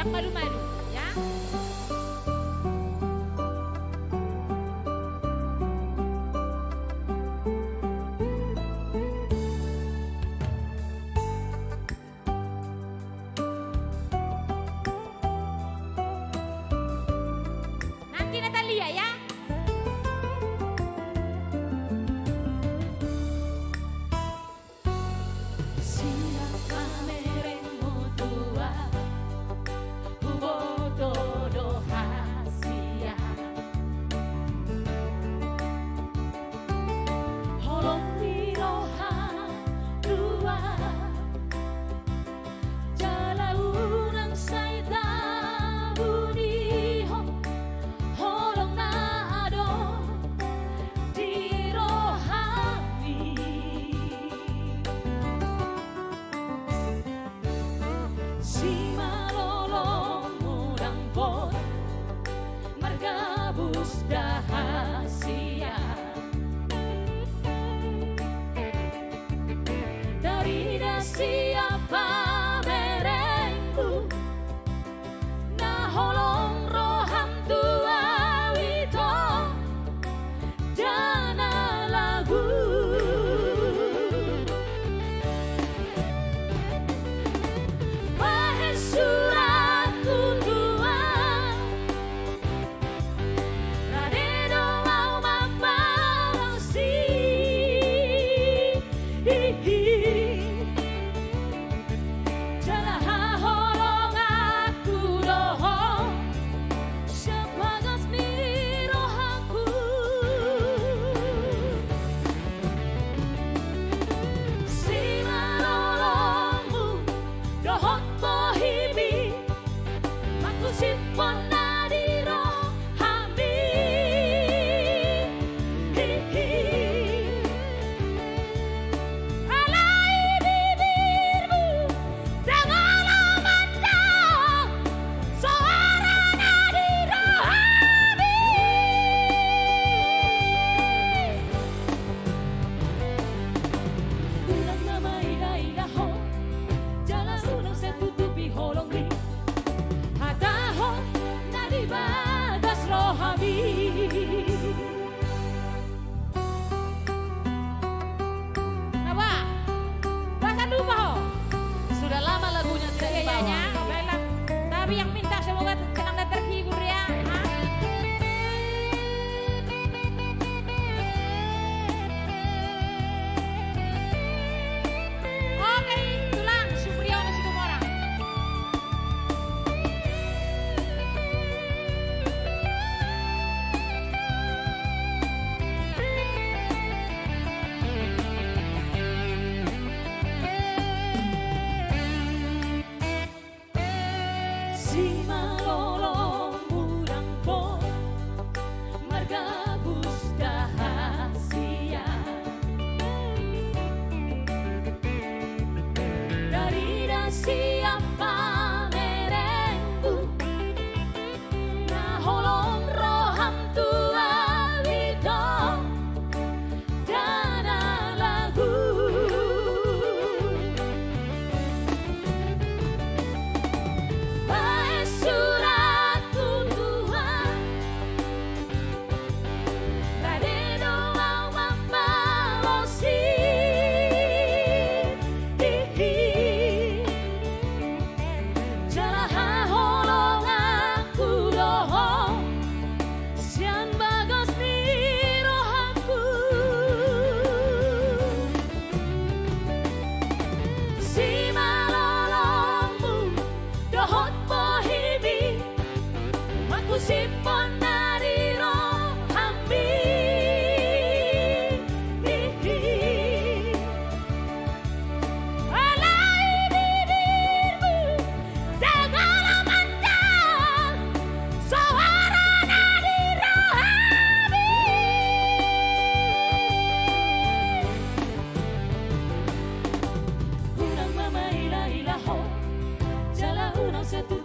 yang malu-malu ya. Nanti Natalia ya. Siapa merengku na holong roham tua wito dana lagu surat kunduan radedo mau mambalasi sudah lama lagunya tidak dibawa. Baiklah, tapi yang minta semoga senang dan terhibur ya. Oke, tulang Supriyono Situmorang. Siapa merengku na holong roham tua wito dana lagu bae surat kunduan radedo mau mambalosi sipon dari rohami alai bibirmu segala macam suara dari rohami unang mama ilah ilah ho jala unang setu